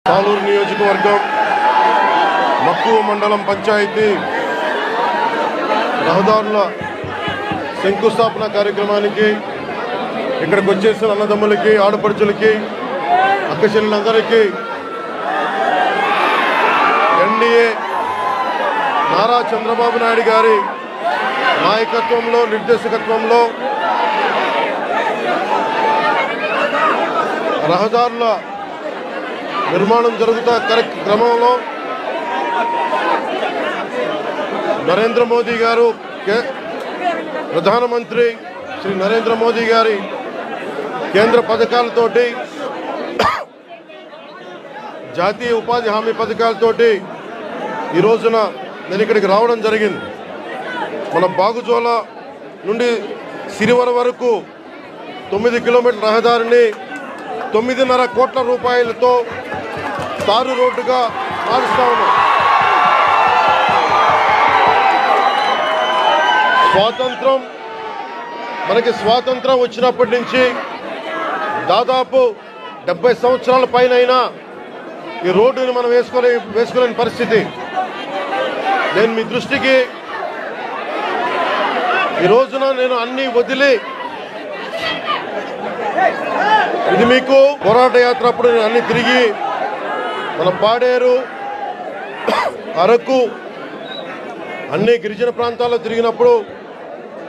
సాలూరు నియోజకవర్గం మక్కువ మండలం పంచాయతీ రహదారుల శంకుస్థాపన కార్యక్రమానికి ఇక్కడికి వచ్చేసిన అన్నదమ్ములకి, ఆడపడుచులకి, అక్క చెల్లెలందరికీ ఎన్డీఏ నారా చంద్రబాబు నాయుడు గారి నాయకత్వంలో, నిర్దేశకత్వంలో రహదారుల నిర్మాణం జరుగుతున్న క్రమంలో నరేంద్ర మోదీ గారు, ప్రధానమంత్రి శ్రీ నరేంద్ర మోదీ గారి కేంద్ర పథకాలతోటి, జాతీయ ఉపాధి హామీ పథకాలతోటి ఈ రోజున నేను ఇక్కడికి రావడం జరిగింది. మన బాగుజోల నుండి సిరివర వరకు 9 కిలోమీటర్ల రహదారిని 9.5 కోట్ల రూపాయలతో తారు రోడ్డుగా మారుస్తా ఉన్నాం. మనకి స్వాతంత్రం వచ్చినప్పటి నుంచి దాదాపు 70 సంవత్సరాల పైన ఈ రోడ్డుని మనం వేసుకోలేని పరిస్థితి. నేను మీ దృష్టికి ఈ రోజున నేను అన్ని వదిలి, ఇది మీకు పోరాట యాత్ర అప్పుడు నేను అన్ని తిరిగి మన పాడేరు, అరకు, అన్ని గిరిజన ప్రాంతాల్లో తిరిగినప్పుడు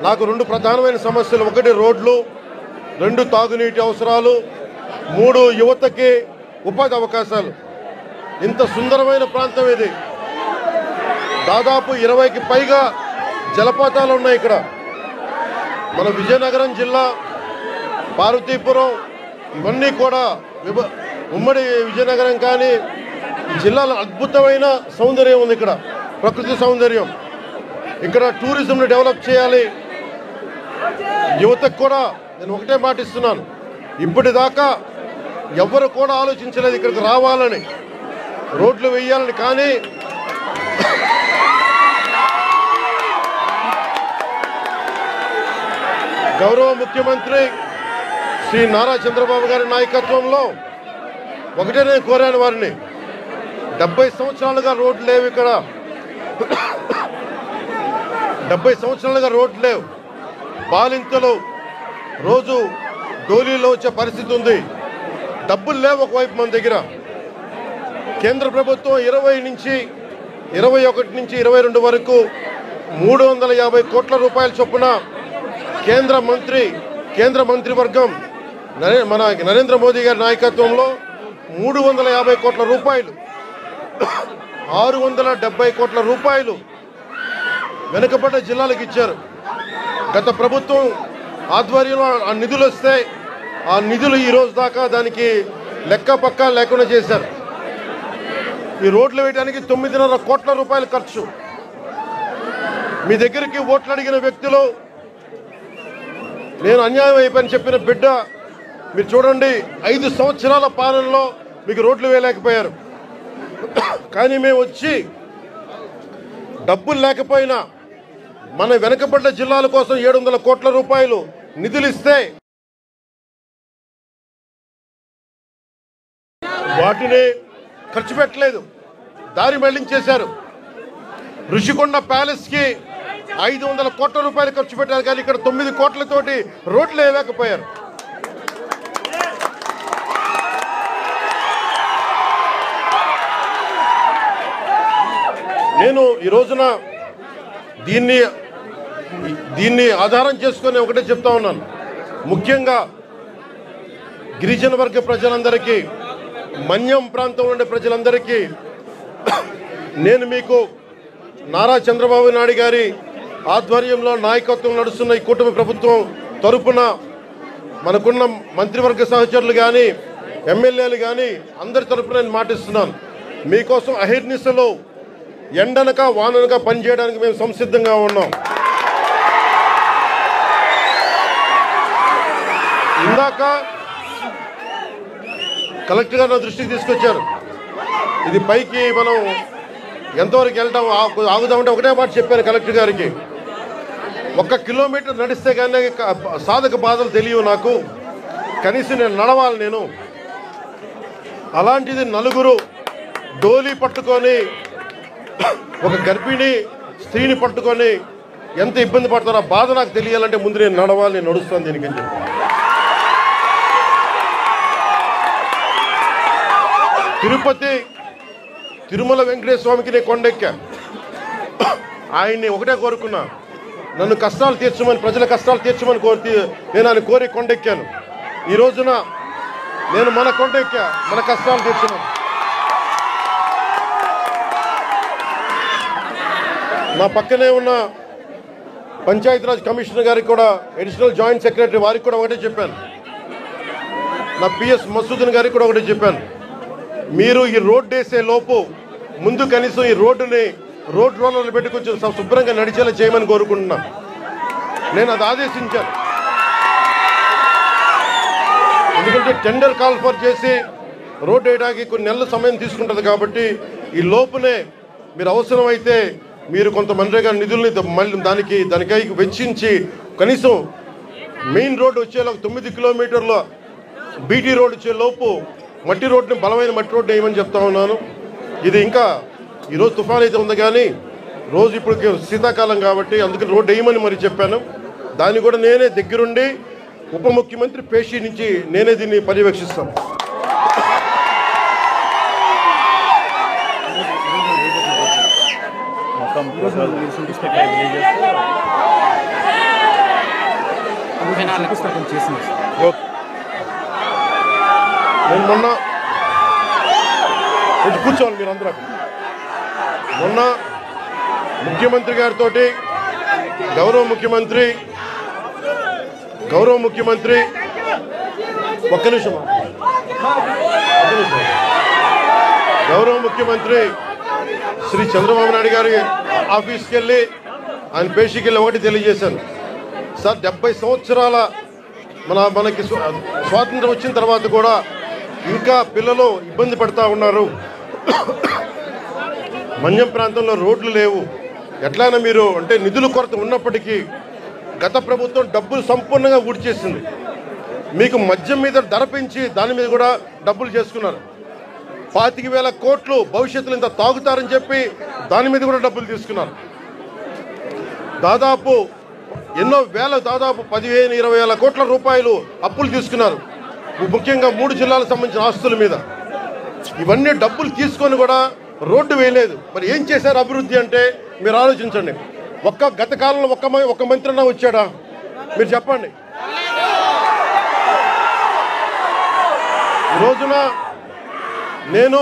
నాకు 2 ప్రధానమైన సమస్యలు: 1 రోడ్లు, 2 తాగునీటి అవసరాలు, 3 యువతకి ఉపాధి అవకాశాలు. ఇంత సుందరమైన ప్రాంతం ఇది. దాదాపు 20కి పైగా జలపాతాలు ఉన్నాయి ఇక్కడ. మన విజయనగరం జిల్లా, పార్వతీపురం, ఇవన్నీ కూడా ఉమ్మడి విజయనగరం కానీ జిల్లాలో అద్భుతమైన సౌందర్యం ఉంది ఇక్కడ, ప్రకృతి సౌందర్యం. ఇక్కడ టూరిజంని డెవలప్ చేయాలి. యువతకు కూడా నేను ఒకటే మాటిస్తున్నాను, ఇప్పటిదాకా ఎవరు కూడా ఆలోచించలేదు ఇక్కడికి రావాలని, రోడ్లు వేయాలని. కానీ గౌరవ ముఖ్యమంత్రి శ్రీ నారా చంద్రబాబు గారి నాయకత్వంలో ఒకటే నేను కోరాను వారిని, 70 సంవత్సరాలుగా రోడ్లు లేవు ఇక్కడ. 70 సంవత్సరాలుగా రోడ్లు లేవు. బాలింతలు రోజు డోలీలో వచ్చే పరిస్థితి ఉంది. డబ్బులు లేవు ఒకవైపు మన దగ్గర. కేంద్ర ప్రభుత్వం 21 నుంచి 22 వరకు 350 కోట్ల రూపాయల చొప్పున కేంద్ర మంత్రివర్గం మన నరేంద్ర మోదీ గారి నాయకత్వంలో 350 కోట్ల రూపాయలు, 670 కోట్ల రూపాయలు వెనుకబడ్డ జిల్లాలకు ఇచ్చారు. గత ప్రభుత్వం ఆధ్వర్యంలో ఆ నిధులు వస్తే ఆ నిధులు ఈ రోజు దాకా దానికి లెక్క పక్క లేకుండా చేశారు. ఈ రోడ్లు వేయడానికి 9.5 కోట్ల రూపాయలు ఖర్చు. మీ దగ్గరికి ఓట్లు అడిగిన వ్యక్తులు, నేను అన్యాయం అయిపోయిన చెప్పిన బిడ్డ, మీరు చూడండి 5 సంవత్సరాల పాలనలో మీకు రోడ్లు వేయలేకపోయారు. కానీ మేము వచ్చి డబ్బులు లేకపోయినా మన వెనకబడ్డ జిల్లాల కోసం 700 కోట్ల రూపాయలు నిధులు ఇస్తే వాటిని ఖర్చు పెట్టలేదు, దారి మళ్లించేశారు. ఋషికొండ ప్యాలెస్కి 500 కోట్ల రూపాయలు ఖర్చు పెట్టారు, కానీ ఇక్కడ 9 కోట్లతోటి రోడ్లు వేయలేకపోయారు. నేను ఈ రోజున దీన్ని ఆధారం చేసుకొని ఒకటే చెప్తా ఉన్నాను. ముఖ్యంగా గిరిజన వర్గ ప్రజలందరికీ, మన్యం ప్రాంతంలో ఉండే ప్రజలందరికీ నేను మీకు నారా చంద్రబాబు నాయుడు గారి ఆధ్వర్యంలో నాయకత్వం నడుస్తున్న ఈ కూటమి ప్రభుత్వం తరపున మనకున్న మంత్రివర్గ సహచరులు కానీ, ఎమ్మెల్యేలు కానీ అందరి తరపున నేను మాటిస్తున్నాను. మీకోసం అహిర్నిశలో ఎండనక వాననక పనిచేయడానికి మేము సంసిద్ధంగా ఉన్నాం. ఇందాక కలెక్టర్ గారు నా దృష్టికి తీసుకొచ్చారు. ఇది పైకి మనం ఎంతవరకు వెళ్తాం ఆగుదామంటే ఒకటే మాట చెప్పాను కలెక్టర్ గారికి, 1 కిలోమీటర్ నడిస్తే కానీ సాధక బాధలు తెలియవు నాకు, కనీసం నేను నడవాలి. నేను అలాంటిది 4 డోలీ పట్టుకొని ఒక గర్భిణీ స్త్రీని పట్టుకొని ఎంత ఇబ్బంది పడతారో ఆ బాధ నాకు తెలియాలంటే ముందు నేను నడవాలి, నేను నడుస్తాను దీనికి అని చెప్పి. తిరుపతి తిరుమల వెంకటేశ్వర స్వామికి నేను కొండెక్కా. ఆయన్ని ఒకటే కోరుకున్నా, నన్ను కష్టాలు తీర్చమని, ప్రజల కష్టాలు తీర్చమని నేను ఆయన కోరి కొండెక్కాను. ఈ రోజున నేను మన కొండెక్కా, మన కష్టాలు తీర్చమని. నా పక్కనే ఉన్న పంచాయతీరాజ్ కమిషనర్ గారికి కూడా, అడిషనల్ జాయింట్ సెక్రటరీ వారికి కూడా ఒకటే చెప్పాను, నా పిఎస్ మసూదన్ గారికి కూడా ఒకటే చెప్పాను, మీరు ఈ రోడ్డు వేసే లోపు ముందు కనీసం ఈ రోడ్డుని రోడ్ రోలర్లు పెట్టి కొంచెం శుభ్రంగా నడిచేలా చేయమని కోరుకుంటున్నాను. నేను అది ఆదేశించాను. ఎందుకంటే టెండర్ కాల్ఫర్ చేసి రోడ్డు వేయడానికి కొన్ని నెలల సమయం తీసుకుంటుంది కాబట్టి ఈ లోపునే మీరు అవసరమైతే మీరు కొంత మన్రేగా నిధుల్ని మళ్ళీ దానికై వెచ్చించి కనీసం మెయిన్ రోడ్డు వచ్చేలా 9 కిలోమీటర్ల బీటీ రోడ్ వచ్చే లోపు మట్టి రోడ్డుని, బలమైన మట్టి రోడ్డు వేయమని చెప్తా ఉన్నాను. ఇది ఇంకా ఈరోజు తుఫాన్ అయితే ఉంది కానీ రోజు ఇప్పుడు శీతాకాలం కాబట్టి అందుకని రోడ్డు వేయమని మరి చెప్పాను. దాన్ని కూడా నేనే దగ్గరుండి ఉప ముఖ్యమంత్రి పేషి నుంచి నేనే దీన్ని పర్యవేక్షిస్తాను. నేను మొన్న కూర్చోవాలి మీరు అందరూ. మొన్న ముఖ్యమంత్రి గారితో గౌరవ ముఖ్యమంత్రి ఒక్క నిమిషం గౌరవ ముఖ్యమంత్రి శ్రీ చంద్రబాబు నాయుడు గారి ఆఫీస్కి వెళ్ళి ఆయన పేషీకి వెళ్ళి ఒకటి తెలియజేశాను, సార్ 70 సంవత్సరాల మనకి స్వాతంత్రం వచ్చిన తర్వాత కూడా ఇంకా పిల్లలు ఇబ్బంది పడుతూ ఉన్నారు, మన్యం ప్రాంతంలో రోడ్లు లేవు, ఎట్లయినా మీరు అంటే నిధుల కొరత ఉన్నప్పటికీ గత ప్రభుత్వం డబ్బులు సంపూర్ణంగా ఊడ్చేసింది. మీకు మద్యం మీద ధర పెంచి దాని మీద కూడా డబ్బులు చేసుకున్నారు. 25,000 కోట్లు భవిష్యత్తులో ఇంత తాగుతారని చెప్పి దాని మీద కూడా డబ్బులు తీసుకున్నారు. దాదాపు ఎన్నో వేల, దాదాపు 15-20 కోట్ల రూపాయలు అప్పులు తీసుకున్నారు, ముఖ్యంగా 3 జిల్లాలకు సంబంధించిన ఆస్తుల మీద. ఇవన్నీ డబ్బులు తీసుకొని కూడా రోడ్డు వేయలేదు. మరి ఏం చేశారు అభివృద్ధి అంటే మీరు ఆలోచించండి. గత కాలంలో ఒక్క మంత్రి అన్నా వచ్చాడా మీరు చెప్పండి. ఈ రోజున నేను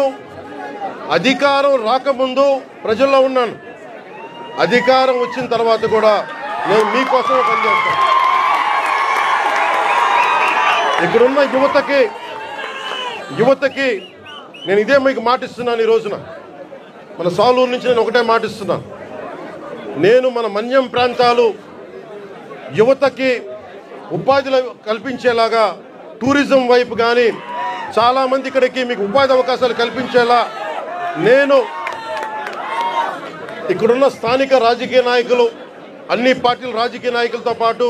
అధికారం రాకముందు ప్రజల్లో ఉన్నాను, అధికారం వచ్చిన తర్వాత కూడా నేను మీకోసమే పనిచేస్తాను. ఇక్కడున్న యువతకి నేను ఇదే మీకు మాటిస్తున్నాను. ఈ రోజున మన సాలూరు నుంచి నేను ఒకటే మాటిస్తున్నాను, నేను మన మన్యం ప్రాంతాలు యువతకి ఉపాధి కల్పించేలాగా టూరిజం వైపు కానీ చాలామంది ఇక్కడికి మీకు ఉపాధి అవకాశాలు కల్పించేలా నేను ఇక్కడున్న స్థానిక రాజకీయ నాయకులు, అన్ని పార్టీల రాజకీయ నాయకులతో పాటు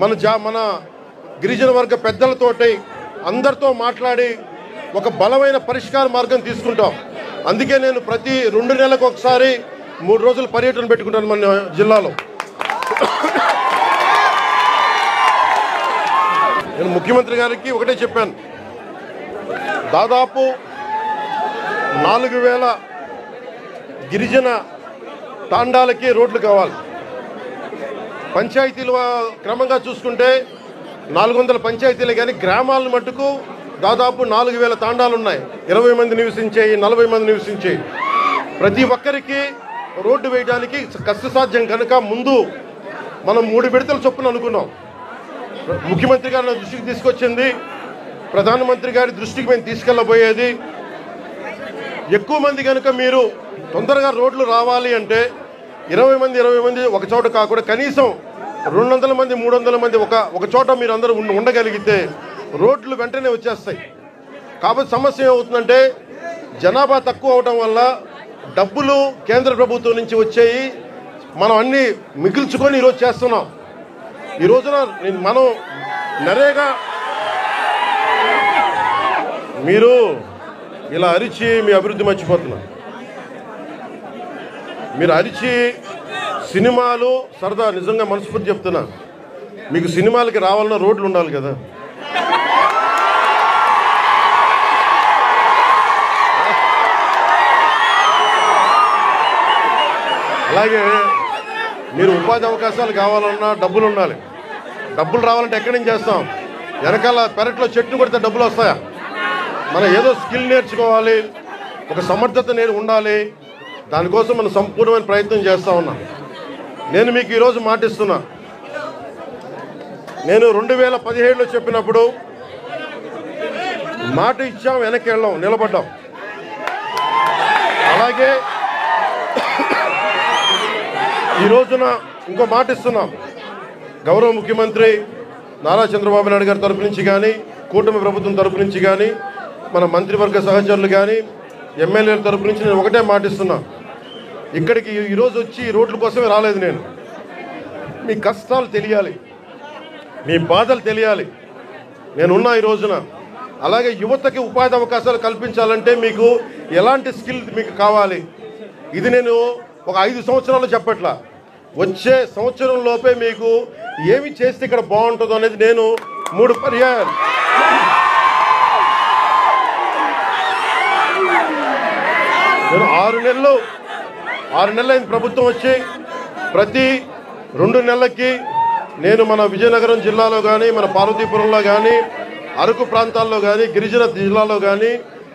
మన గిరిజన వర్గ పెద్దలతోటి అందరితో మాట్లాడి ఒక బలమైన పరిష్కార మార్గం తీసుకుంటాం. అందుకే నేను ప్రతి 2 నెలలకు ఒకసారి 3 రోజులు పర్యటన పెట్టుకుంటాను మన జిల్లాలో. నేను ముఖ్యమంత్రి గారికి ఒకటే చెప్పాను, దాదాపు 4,000 గిరిజన తాండాలకి రోడ్లు కావాలి. పంచాయతీలు క్రమంగా చూసుకుంటే 400 పంచాయతీలే కానీ గ్రామాలను మట్టుకు దాదాపు 4,000 తాండాలు ఉన్నాయి. 20 మంది నివసించేవి, 40 మంది నివసించేవి. ప్రతి ఒక్కరికి రోడ్డు వేయడానికి కష్టసాధ్యం కనుక ముందు మనం 3 విడతల చొప్పున అనుకున్నాం. ముఖ్యమంత్రి గారి నా దృష్టికి తీసుకొచ్చింది, ప్రధానమంత్రి గారి దృష్టికి మేము తీసుకెళ్ళబోయేది, ఎక్కువ మంది కనుక మీరు తొందరగా రోడ్లు రావాలి అంటే 20 మంది ఒక చోట కాకుండా కనీసం 200 మంది 300 మంది ఒక చోట మీరు అందరూ ఉండగలిగితే రోడ్లు వెంటనే వచ్చేస్తాయి. కాబట్టి సమస్య ఏమవుతుందంటే జనాభా తక్కువ అవడం వల్ల డబ్బులు కేంద్ర ప్రభుత్వం నుంచి వచ్చేయి మనం అన్నీ మిగిల్చుకొని ఈరోజు చేస్తున్నాం. ఈ రోజున మనం నరేగా మీరు ఇలా అరిచి మీ అభివృద్ధి మర్చిపోతున్నారు. మీరు అరిచి సినిమాలు సరదా, నిజంగా మనస్ఫూర్తి చెప్తున్నా, మీకు సినిమాలకి రావాలన్న రోడ్లు ఉండాలి కదా. అలాగే మీరు ఉపాధి అవకాశాలు కావాలన్నా డబ్బులు ఉండాలి. డబ్బులు రావాలంటే ఎక్కడి నుంచి చేస్తాం? వెనకాల పెరట్లో చెట్టు కొడితే డబ్బులు వస్తాయా? మనం ఏదో స్కిల్ నేర్చుకోవాలి, ఒక సమర్థత ఉండాలి. దానికోసం మనం సంపూర్ణమైన ప్రయత్నం చేస్తూ ఉన్నాం. నేను మీకు ఈరోజు మాటిస్తున్నా, నేను 2017లో చెప్పినప్పుడు మాట ఇచ్చాం, వెనక్కి వెళ్ళాం, నిలబడ్డాం. అలాగే ఈ రోజున ఇంకో మాట ఇస్తున్నాం. గౌరవ ముఖ్యమంత్రి నారా చంద్రబాబు నాయుడు గారి తరపు నుంచి కానీ, కూటమి ప్రభుత్వం తరపు నుంచి కానీ, మన మంత్రివర్గ సహచరులు కానీ, ఎమ్మెల్యేల తరపు నుంచి నేను ఒకటే మాట ఇస్తున్నా. ఇక్కడికి ఈరోజు వచ్చి ఈ రోడ్ల కోసమే రాలేదు నేను. మీ కష్టాలు తెలియాలి, మీ బాధలు తెలియాలి, నేనున్నా ఈ రోజున. అలాగే యువతకి ఉపాధి అవకాశాలు కల్పించాలంటే మీకు ఎలాంటి స్కిల్ మీకు కావాలి, ఇది నేను ఒక 5 సంవత్సరాలు చెప్పట్లా. వచ్చే సంవత్సరం లోపే మీకు ఏమి చేస్తే ఇక్కడ బాగుంటుందో అనేది నేను 3 పర్యాయాలు నేను 6 నెలలు అయింది ప్రభుత్వం వచ్చి. ప్రతి 2 నెలలకి నేను మన విజయనగరం జిల్లాలో కానీ, మన పార్వతీపురంలో కానీ, అరకు ప్రాంతాల్లో కానీ, గిరిజన జిల్లాలో కానీ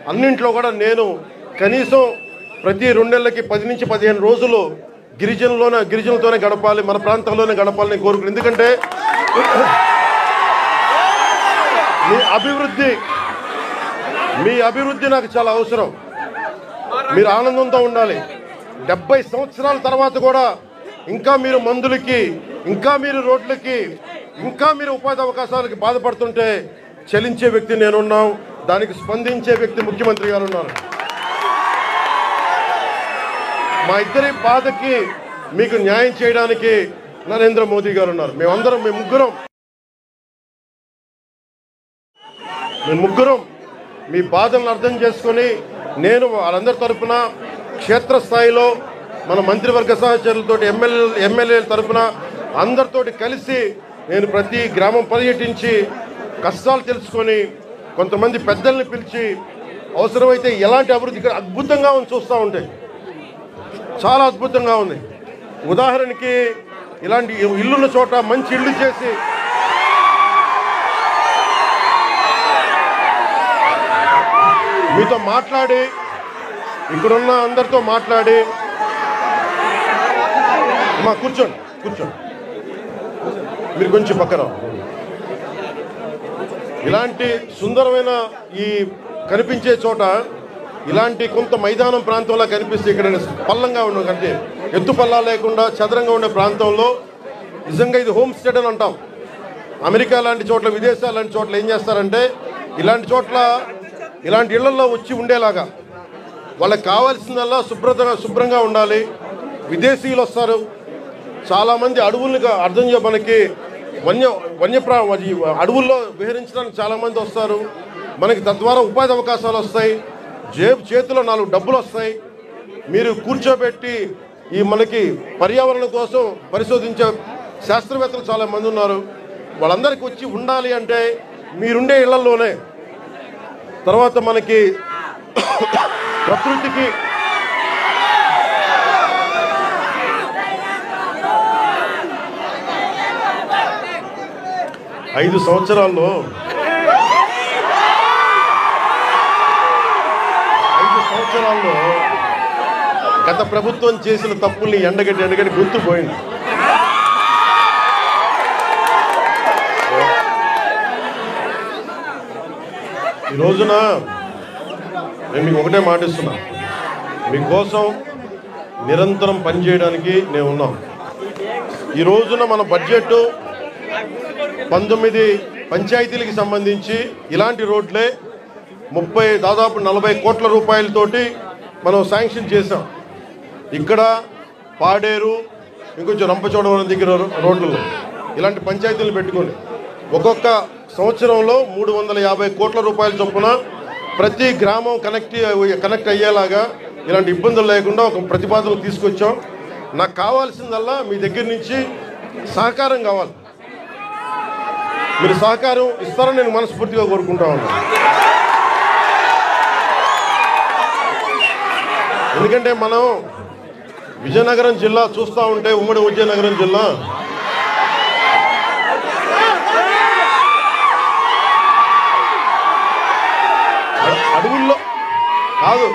అన్నింట్లో కూడా నేను కనీసం ప్రతి 2 నెలలకి 10 నుంచి 15 రోజులు గిరిజనులతోనే గడపాలి, మన ప్రాంతంలోనే గడపాలని నేను కోరుకున్నాను. ఎందుకంటే మీ అభివృద్ధి నాకు చాలా అవసరం. మీరు ఆనందంతో ఉండాలి. 70 సంవత్సరాల తర్వాత కూడా ఇంకా మీరు మందులకి, ఇంకా మీరు రోడ్లకి, ఇంకా మీరు ఉపాధి అవకాశాలకి బాధపడుతుంటే చలించే వ్యక్తి నేనున్నాం, దానికి స్పందించే వ్యక్తి ముఖ్యమంత్రి గారు ఉన్నారు. మా ఇద్దరి బాధకి మీకు న్యాయం చేయడానికి నరేంద్ర మోదీ గారు ఉన్నారు. మేము ముగ్గురం మీ బాధలను అర్థం చేసుకొని, నేను వాళ్ళందరి తరఫున క్షేత్రస్థాయిలో మన మంత్రివర్గ సహచరులతో, ఎమ్మెల్యేల తరఫున అందరితోటి కలిసి నేను ప్రతి గ్రామం పర్యటించి కష్టాలు తెలుసుకొని, కొంతమంది పెద్దల్ని పిలిచి అవసరమైతే ఎలాంటి అభివృద్ధి ఇక్కడ అద్భుతంగా ఉంది, చూస్తూ ఉంటే చాలా అద్భుతంగా ఉంది. ఉదాహరణకి ఇలాంటి ఇల్లున్న చోట మంచి ఇల్లు చేసి మీతో మాట్లాడి, ఇక్కడున్న అందరితో మాట్లాడి, అమ్మా కూర్చోండి మీరు కొంచెం పక్కన. ఇలాంటి సుందరమైన ఈ కనిపించే చోట, ఇలాంటి కొంత మైదానం ప్రాంతంలో కనిపిస్తే, ఇక్కడ పల్లంగా ఉండవు కంటే ఎత్తు పల్లా లేకుండా చదరంగా ఉండే ప్రాంతంలో నిజంగా ఇది హోమ్ స్టే అని అంటాం. అమెరికా లాంటి చోట్ల, విదేశాల లాంటి చోట్ల ఏం చేస్తారంటే, ఇలాంటి చోట్ల ఇలాంటి ఇళ్లలో వచ్చి ఉండేలాగా వాళ్ళకి కావాల్సిందల్లా శుభ్రంగా ఉండాలి. విదేశీయులు వస్తారు చాలామంది, అడవుల్ని అర్థం మనకి అడవుల్లో విహరించడానికి చాలామంది వస్తారు. మనకి తద్వారా ఉపాధి అవకాశాలు వస్తాయి, చేతిలో 4 డబ్బులు వస్తాయి. మీరు కూర్చోబెట్టి మనకి పర్యావరణం కోసం పరిశోధించే శాస్త్రవేత్తలు చాలామంది ఉన్నారు. వాళ్ళందరికీ వచ్చి ఉండాలి అంటే మీరుండే ఇళ్లలోనే. తర్వాత మనకి ప్రకృతికి 5 సంవత్సరాల్లో గత ప్రభుత్వం చేసిన తప్పుల్ని ఎండగట్టి గుర్తుపోయింది. ఈ రోజున నేను మీకు ఒకటే మాటిస్తున్నా, మీకోసం నిరంతరం పనిచేయడానికి నేను ఉన్నాం. ఈ రోజున మన బడ్జెట్ 19 పంచాయతీలకు సంబంధించి ఇలాంటి రోడ్లే దాదాపు 40 కోట్ల రూపాయలతోటి మనం శాంక్షన్ చేసాం. ఇక్కడ పాడేరు, ఇంకొంచెం రంపచోడవరం దగ్గర రోడ్లలో ఇలాంటి పంచాయతీలు పెట్టుకొని ఒక్కొక్క సంవత్సరంలో 350 కోట్ల రూపాయల చొప్పున ప్రతి గ్రామం కనెక్ట్ అయ్యేలాగా ఇలాంటి ఇబ్బందులు లేకుండా ఒక ప్రతిపాదన తీసుకొచ్చాం. నాకు కావాల్సిందల్లా మీ దగ్గర నుంచి సహకారం కావాలి. మీరు సహకారం ఇస్తారని నేను మనస్ఫూర్తిగా కోరుకుంటా ఉన్నాను. ఎందుకంటే మనం విజయనగరం జిల్లా చూస్తూ ఉంటే, ఉమ్మడి విజయనగరం జిల్లా అడవుల్లో కాదు,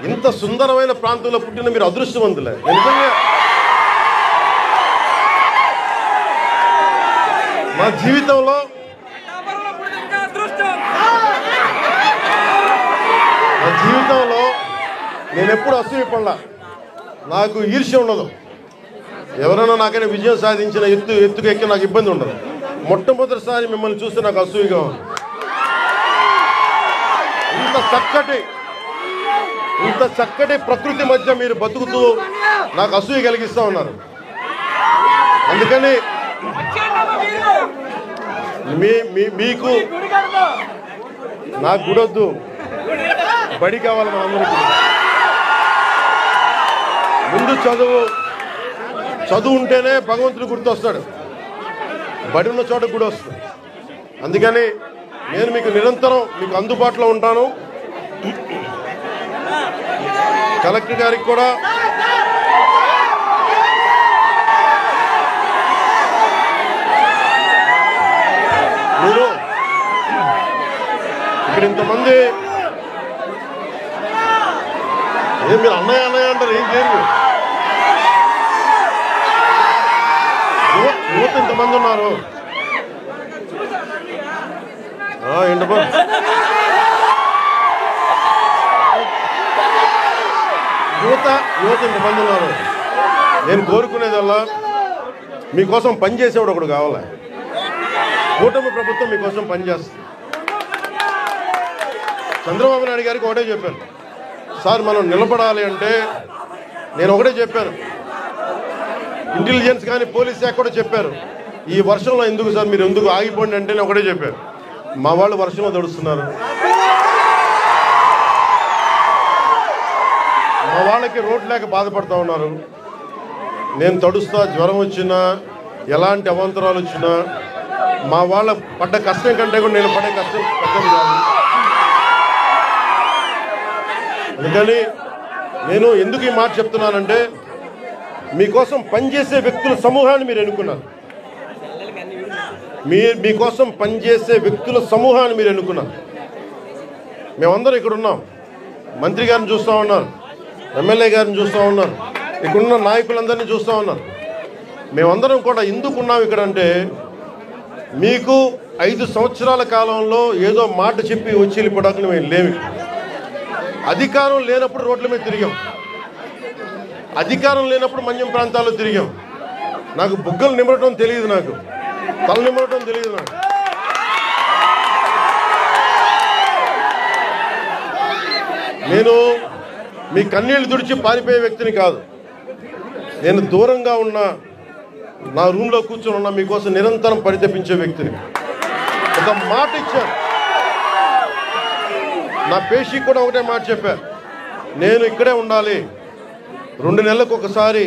ఇంత సుందరమైన ప్రాంతంలో పుట్టిన మీరు అదృష్టవంతులే. నిజంగా మా జీవితంలో నేను ఎప్పుడు అసూయపడలా. నాకు ఈర్ష్య ఉండదు. ఎవరైనా నాకైనా విజయం సాధించిన ఎత్తుకు ఎక్కి నాకు ఇబ్బంది ఉండదు. మొట్టమొదటిసారి మిమ్మల్ని చూస్తే నాకు అసూయగా ఉంది. ఇంత చక్కటి ప్రకృతి మధ్య మీరు బతుకుతూ నాకు అసూయ కలిగిస్తూ ఉన్నారు. అందుకని మీకు నాకు గుడొద్దు, బడి కావాలి మనందరికీ. ముందు చదువు ఉంటేనే భగవంతుడు గుర్తొస్తాడు, బడి ఉన్న చోట కూడా వస్తుంది. అందుకని నేను మీకు నిరంతరం మీకు అందుబాటులో ఉంటాను. కలెక్టర్ గారికి కూడా మీరు ఇక్కడ ఇంతమంది మీరు అన్నయ్య అంటారు, ఏం చేయరు. యువత ఇంతమంది ఉన్నారు. ఏంటబ్బా యువత ఇంతమంది ఉన్నారు. నేను కోరుకునేదల్లా మీకోసం పనిచేసేవాడు ఒకడు కావాలి. కూటమి ప్రభుత్వం మీకోసం పనిచేస్తుంది. చంద్రబాబు నాయుడు గారికి ఒకటే చెప్పాను, సార్ మనం నిలబడాలి అంటే నేను ఒకటే చెప్పాను. ఇంటెలిజెన్స్ కానీ పోలీస్ శాఖ కూడా చెప్పారు, ఈ వర్షంలో ఎందుకు సార్ మీరు ఎందుకు ఆగిపోండి అంటే నేను ఒకటే చెప్పాను. మా వాళ్ళు వర్షంలో తడుస్తున్నారు, మా వాళ్ళకి రోడ్ లేక బాధపడుతూ ఉన్నారు. నేను తడుస్తా, జ్వరం వచ్చినా ఎలాంటి అవాంతరాలు వచ్చినా మా వాళ్ళ పడ్డ కష్టం కంటే కూడా నేను పడే కష్టం కాదు. అందుకని నేను ఎందుకు ఈ మాట చెప్తున్నానంటే, మీకోసం పనిచేసే వ్యక్తుల సమూహాన్ని మీరు ఎన్నుకున్నారు. మీకోసం పనిచేసే వ్యక్తుల సమూహాన్ని మీరు ఎన్నుకున్నారు. మేమందరం ఇక్కడ ఉన్నాం. మంత్రి గారిని చూస్తూ ఉన్నారు, ఎమ్మెల్యే గారిని చూస్తూ ఉన్నారు, ఇక్కడున్న నాయకులందరినీ చూస్తూ ఉన్నారు. మేమందరం కూడా ఎందుకు ఉన్నాం ఇక్కడ అంటే, మీకు 5 సంవత్సరాల కాలంలో ఏదో మాట చెప్పి వచ్చి వెళ్ళిపోవడానికి మేము లేము. అధికారం లేనప్పుడు రోడ్ల మీద తిరిగాం, అధికారం లేనప్పుడు మన్యం ప్రాంతాల్లో తిరిగాం. నాకు బుగ్గలు నిమ్మటం తెలియదు, నాకు తల నిమ్మటం తెలియదు. నాకు నేను మీ కన్నీళ్లు తుడిచి పారిపోయే వ్యక్తిని కాదు. నేను దూరంగా ఉన్న నా రూమ్లో కూర్చొని ఉన్నా మీకోసం నిరంతరం పరితపించే వ్యక్తిని. ఒక మాట ఇచ్చాను, నా పేషీకి కూడా ఒకటే మాట చెప్పా, నేను ఇక్కడే ఉండాలి. 2 నెలలకు ఒకసారి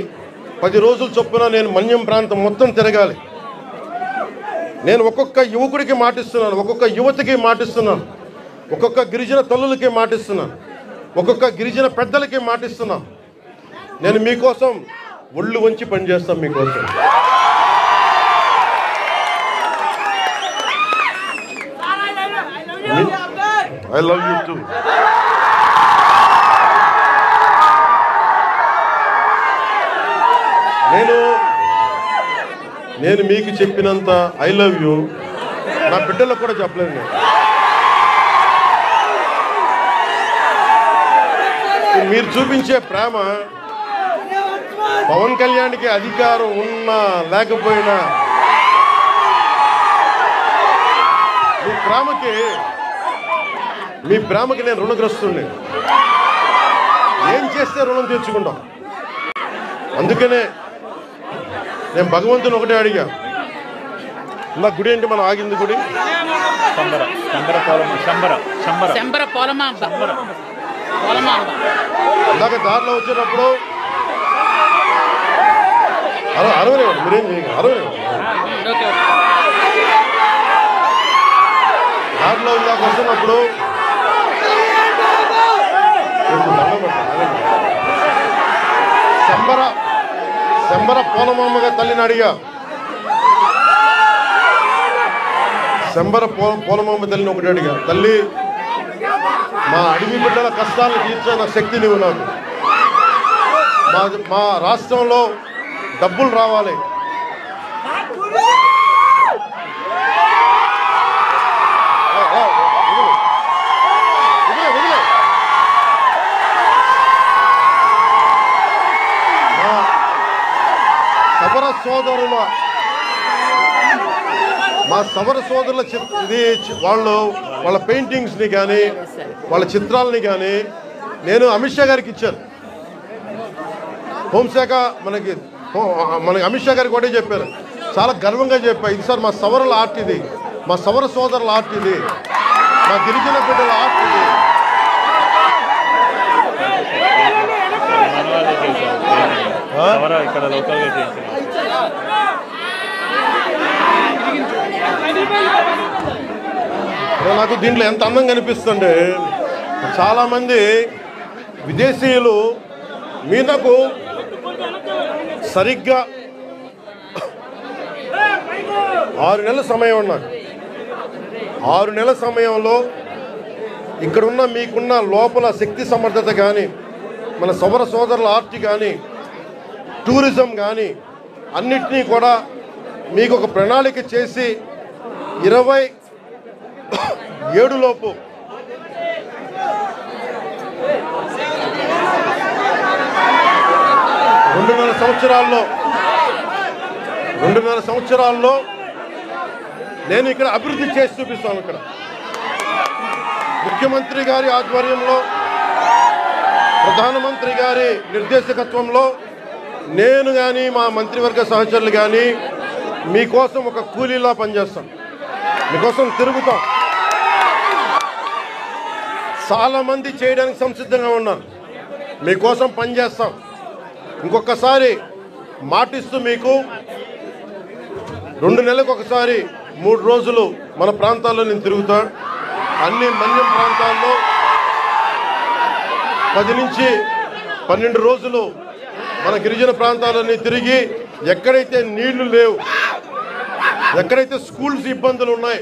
10 రోజులు చొప్పున నేను మన్యం ప్రాంతం మొత్తం తిరగాలి. నేను ఒక్కొక్క యువకుడికి మాటిస్తున్నాను, ఒక్కొక్క యువతికి మాటిస్తున్నాను, ఒక్కొక్క గిరిజన తల్లులకి మాటిస్తున్నాను, ఒక్కొక్క గిరిజన పెద్దలకి మాటిస్తున్నాను. నేను మీకోసం ఒళ్ళు వంచి పనిచేస్తాను. మీకోసం ఐ లవ్ యూ టూ. నేను మీకు చెప్పినంత ఐ లవ్ యూ నా బిడ్డలకు కూడా చెప్పలేదు. నేను మీరు చూపించే ప్రేమ పవన్ కళ్యాణ్కి అధికారం ఉన్నా లేకపోయినా మీ ప్రేమకి నేను రుణగ్రస్తుడిని. ఏం చేస్తే రుణం తీర్చుకుంటాం. అందుకనే నేను భగవంతుని ఒకటే అడిగా, నా గుడి ఏంటి మనం ఆగింది గుడి ఇందాక దారిలో వచ్చేటప్పుడు అరవలేవండి, మీరేం చేయండి, అరవలేవండి. దారిలో ఇందాక వస్తున్నప్పుడు శంబర పోలమామగా తల్లిని అడిగా. శంబర పోలమామ తల్లిని ఒకటి అడిగా, తల్లి మా అడవి బిడ్డల కష్టాలను తీర్చిన శక్తి నువ్వు నాకు. మా రాష్ట్రంలో డబ్బులు రావాలి, మా సవర సోదరుల ఇది వాళ్ళ పెయింటింగ్స్ని కానీ వాళ్ళ చిత్రాలని కానీ నేను అమిత్ షా గారికి ఇచ్చాను. హోంశాఖ మనకి అమిత్ షా గారికి ఒకటే చెప్పారు, చాలా గర్వంగా చెప్పా, ఇది సార్ మా సవరుల ఆర్ట్, ఇది మా సవర సోదరుల ఆర్ట్, ఇది మా గిరిజన బిడ్డల ఆర్ట్, ఇది. నాకు దీంట్లో ఎంత అందంగా అనిపిస్తుంది. చాలామంది విదేశీయులు మీదకు సరిగ్గా 6 నెలల సమయం ఉన్నారు. 6 నెలల సమయంలో ఇక్కడున్న మీకున్న లోపల శక్తి సమర్థత కానీ, మన సవర సోదరుల ఆర్ట్ కానీ, టూరిజం కానీ అన్నిటినీ కూడా మీకు ఒక ప్రణాళిక చేసి 27 లోపు రెండున్నర సంవత్సరాల్లో నేను ఇక్కడ అభివృద్ధి చేసి చూపిస్తాను. ఇక్కడ ముఖ్యమంత్రి గారి ఆధ్వర్యంలో, ప్రధానమంత్రి గారి నిర్దేశకత్వంలో నేను కానీ మా మంత్రివర్గ సహచరులు కానీ మీకోసం ఒక కూలీలా పనిచేస్తాం, మీకోసం తిరుగుతాం. చాలామంది చేయడానికి సంసిద్ధంగా ఉన్నారు, మీకోసం పనిచేస్తాం. ఇంకొకసారి మాటిస్తూ మీకు 2 నెలలకు ఒకసారి 3 రోజులు మన ప్రాంతాల్లో నేను తిరుగుతా. అన్ని మన్యం ప్రాంతాల్లో 10 నుంచి 12 రోజులు మన గిరిజన ప్రాంతాలన్నీ తిరిగి, ఎక్కడైతే నీళ్లు లేవు, ఎక్కడైతే స్కూల్స్ ఇబ్బందులు ఉన్నాయి,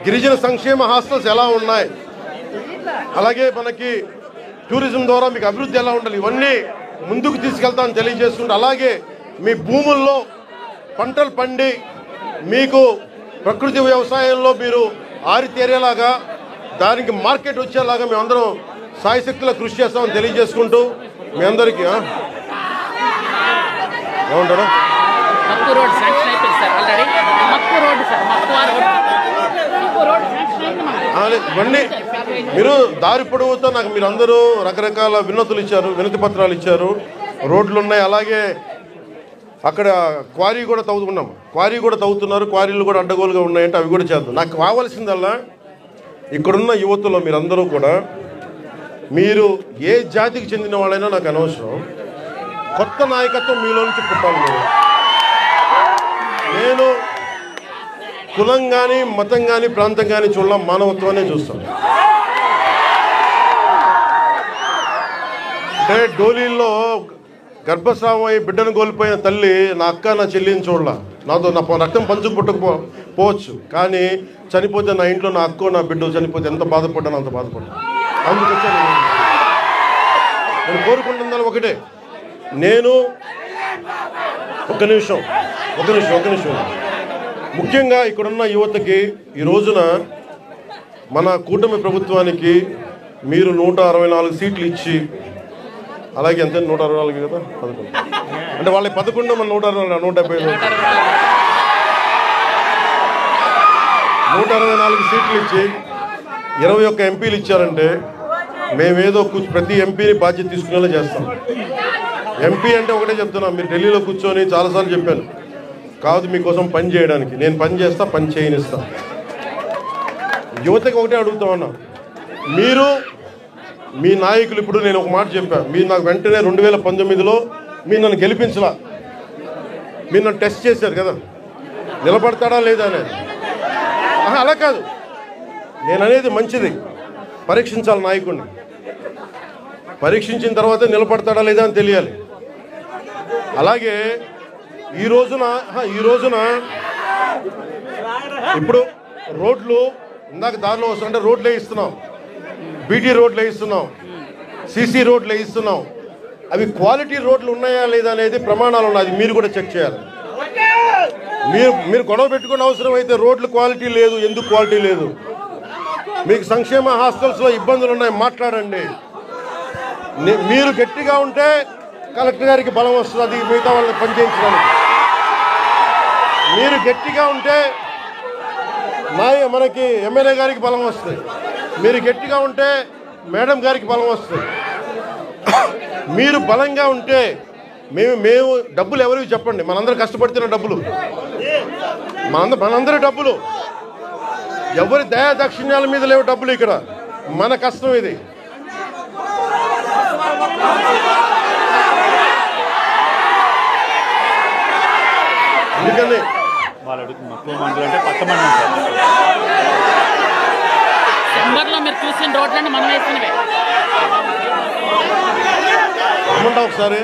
గిరిజన సంక్షేమ హాస్టల్స్ ఎలా ఉన్నాయి, అలాగే మనకి టూరిజం ద్వారా మీకు అభివృద్ధి ఎలా ఉండాలి, ఇవన్నీ ముందుకు తీసుకెళ్తామని తెలియజేసుకుంటూ, అలాగే మీ భూముల్లో పంటలు పండి మీకు ప్రకృతి వ్యవసాయంలో మీరు ఆరితేరేలాగా, దానికి మార్కెట్ వచ్చేలాగా మేమందరం సాయశక్తిలో కృషి చేస్తామని తెలియజేసుకుంటూ మీ అందరికీ ఏమంటారు, ఇవన్నీ మీరు దారి పొడవుతో నాకు మీరు అందరూ రకరకాల వినతులు ఇచ్చారు, వినతి పత్రాలు ఇచ్చారు, రోడ్లు ఉన్నాయి. అలాగే అక్కడ క్వారీ కూడా తవ్వుతున్నారు, క్వారీలు కూడా అడ్డగోలుగా ఉన్నాయంటే అవి కూడా చేద్దాం. నాకు కావాల్సిందల్లా ఇక్కడున్న యువతలో మీరందరూ కూడా, మీరు ఏ జాతికి చెందిన వాళ్ళైనా నాకు అనవసరం, కొత్త నాయకత్వం మీలో నుంచి పుట్టాలి. నేను కులం కానీ, మతం కానీ, ప్రాంతం కానీ చూడడం, మానవత్వాన్ని చూస్తాను. అంటే డోలీల్లో గర్భస్రావం అయి బిడ్డను కోల్పోయిన తల్లి నా అక్క, నా చెల్లిని చూడాల, నాతో నా రక్తం పంచుకు పుట్టకపోవచ్చు, కానీ చనిపోతే నా ఇంట్లో నా అక్కో నా బిడ్డ చనిపోతే ఎంత బాధపడ్డాను అంత బాధపడ్డాను. అందుకొచ్చా నేను కోరుకుంటున్నాను ఒకటే, నేను ఒక నిమిషం ముఖ్యంగా ఇక్కడున్న యువతకి ఈ రోజున మన కూటమి ప్రభుత్వానికి మీరు 164 సీట్లు ఇచ్చి, అలాగే ఎంత 164 కదా, 11 అంటే వాళ్ళకి 11 మన 165 164 సీట్లు ఇచ్చి 21 ఎంపీలు ఇచ్చారంటే మేమేదో ప్రతి ఎంపీని బాధ్యత తీసుకునేలా చేస్తాం. ఎంపీ అంటే ఒకటే చెప్తున్నాం, మీరు ఢిల్లీలో కూర్చొని చాలాసార్లు చెప్పాను, కాదు మీకోసం పని చేయడానికి. నేను పని చేస్తా, పని చేయనిస్తా. యువతకి ఒకటే అడుగుతా ఉన్నా, మీరు మీ నాయకులు ఇప్పుడు నేను ఒక మాట చెప్పా, మీరు నాకు వెంటనే 2019లో మీరు నన్ను గెలిపించలా, మీరు నన్ను టెస్ట్ చేశారు కదా, నిలబడతాడా లేదా అనేది. అలా కాదు, నేను అనేది మంచిది, పరీక్షించాలి నాయకుడిని. పరీక్షించిన తర్వాత నిలబడతాడా లేదా అని తెలియాలి. అలాగే ఈ రోజున ఇప్పుడు రోడ్లు ఇందాక దారిలో వస్తుంటే రోడ్లు వేయిస్తున్నాం, బీటీ రోడ్లు వేయిస్తున్నాం, సీసీ రోడ్లు వేయిస్తున్నాం. అవి క్వాలిటీ రోడ్లు ఉన్నాయా లేదా అనేది ప్రమాణాలు ఉన్నాయి, మీరు కూడా చెక్ చేయాలి. మీరు గొడవ పెట్టుకునే అవసరం అయితే రోడ్లు క్వాలిటీ లేదు, ఎందుకు క్వాలిటీ లేదు, మీకు సంక్షేమ హాస్టల్స్లో ఇబ్బందులు ఉన్నాయి, మాట్లాడండి. మీరు గట్టిగా ఉంటే కలెక్టర్ గారికి బలం వస్తుంది మిగతా వాళ్ళని పనిచేయించడానికి. మీరు గట్టిగా ఉంటే మనకి ఎమ్మెల్యే గారికి బలం వస్తుంది. మీరు గట్టిగా ఉంటే మేడం గారికి బలం వస్తుంది. మీరు బలంగా ఉంటే మేము డబ్బులు ఎవరికి చెప్పండి, మనందరూ కష్టపడుతున్న డబ్బులు, మనందరి డబ్బులు, ఎవరి దయా దక్షిణ్యాల మీద లేవు డబ్బులు. ఇక్కడ మన కష్టం ఇది. అందుకని రమ్మంటా ఒకసారి,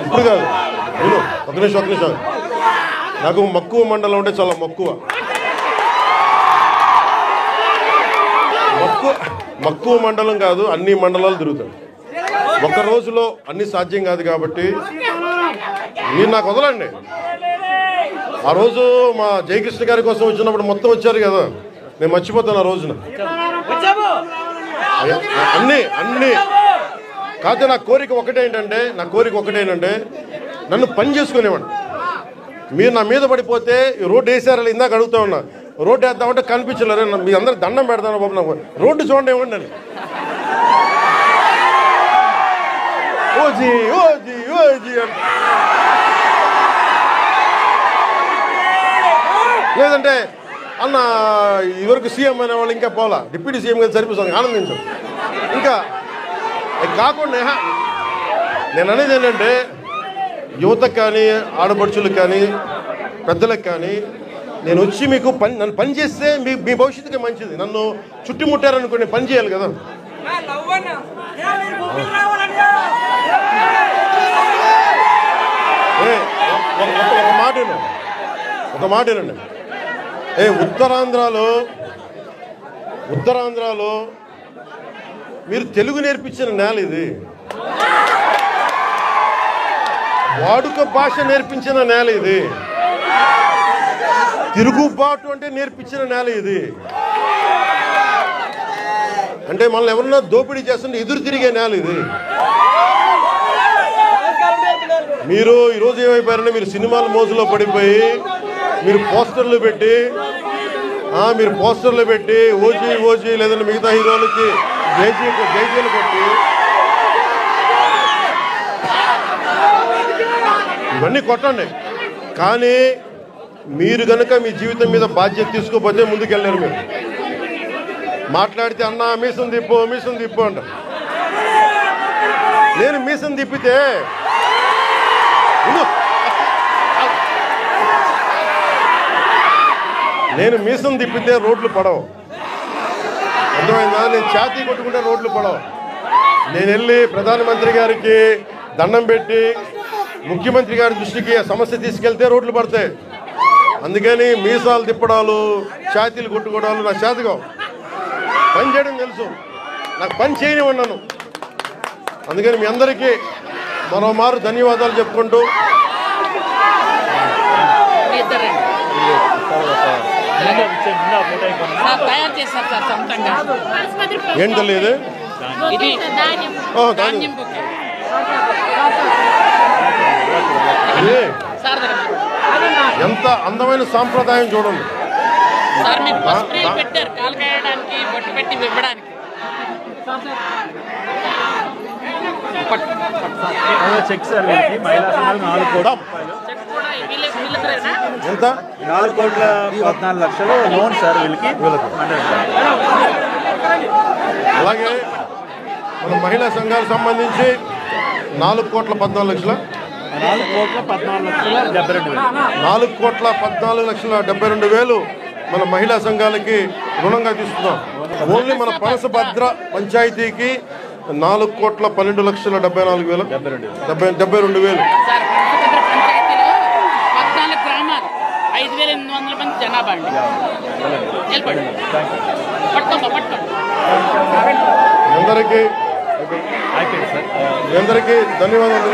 ఇప్పుడు కాదు, నేను ఒక నిమిషం. నాకు మక్కువ మండలం అంటే చాలా మక్కువ మండలం కాదు, అన్ని మండలాలు తిరుగుతాడు. ఒక్క రోజులో అన్ని సాధ్యం కాదు కాబట్టి మీరు నాకు వదలండి. ఆ రోజు మా జయకృష్ణ గారి కోసం వచ్చినప్పుడు మొత్తం వచ్చారు కదా, నేను మర్చిపోతాను ఆ రోజున. అన్నీ కాదు. నా కోరిక ఒకటేంటంటే నన్ను పని చేసుకునేవాడు. మీరు నా మీద పడిపోతే రోడ్డు వేసారా ఇందాక అడుగుతా ఉన్నా, రోడ్డు వేద్దామంటే కనిపించలేరు. మీ అందరూ దండం పెడతాను బాబు, నాకు రోడ్డు చూడండి ఇవ్వండి అని. ఓజీ అని. లేదంటే అన్న ఇదివరకు సీఎం అనే వాళ్ళు ఇంకా పోలా, డిప్యూటీ సీఎం గారు సరిపోతుంది, ఆనందించాం. ఇంకా కాకుండా నేను అనేది ఏంటంటే యువతకు కానీ, ఆడపడుచులకు కానీ, పెద్దలకు కానీ, నేను వచ్చి మీకు నన్ను పని చేస్తే మీ భవిష్యత్తుకి మంచిది. నన్ను చుట్టుముట్టారనుకోండి, పని చేయాలి కదా. ఒక మాట ఏనండి, ఉత్తరాంధ్రలో మీరు తెలుగు నేర్పించిన నేల ఇది, వాడుక భాష నేర్పించిన నేల ఇది, తిరుగుబాటు అంటే నేర్పించిన నేల ఇది. అంటే మనల్ని ఎవరన్నా దోపిడీ చేస్తుంటే ఎదురు తిరిగే నేల ఇది. మీరు ఈరోజు ఏమైపోయారంటే మీరు సినిమాల మోజులో పడిపోయి మీరు పోస్టర్లు పెట్టి ఓజీ లేదంటే మిగతా హీరోలకి జైజీలు కొట్టి ఇవన్నీ కొట్టండి. కానీ మీరు కనుక మీ జీవితం మీద బాధ్యత తీసుకోకపోతే ముందుకెళ్ళారు. మీరు మాట్లాడితే అన్న మీసం తిప్పు అంట. నేను మీసం తిప్పితే రోడ్లు పడవు, అర్థమైందా? నేను ఛాతీ కొట్టుకుంటే రోడ్లు పడవు. నేను వెళ్ళి ప్రధానమంత్రి గారికి దండం పెట్టి ముఖ్యమంత్రి గారి దృష్టికి సమస్య తీసుకెళ్తే రోడ్లు పడతాయి. అందుకని మీసాలు తిప్పడాలు, ఛాతీలు కొట్టుకోవడాలు నా చేతగా. పని చేయడం తెలుసు, నాకు పని చేయనివ్వన్నాను. అందుకని మీ అందరికీ మరోమారు ధన్యవాదాలు చెప్పుకుంటూ ఏం తెలియదు. ఎంత అందమైన సాంప్రదాయం చూడండి. చెక్ సార్, మహిళా సంఘాలు 4 కోట్ల రూపాయలు. ఎంత 4,14,00,000 లోన్ సార్ వీళ్ళకి. అలాగే మన మహిళా సంఘాలకు సంబంధించి 4,14,00,000 4,14,72,000 మన మహిళా సంఘాలకి రుణంగా తీసుకున్నాం. ఓన్లీ మన పనసభద్ర పంచాయతీకి 4,12,74,000 అందరికీ ధన్యవాదాలు.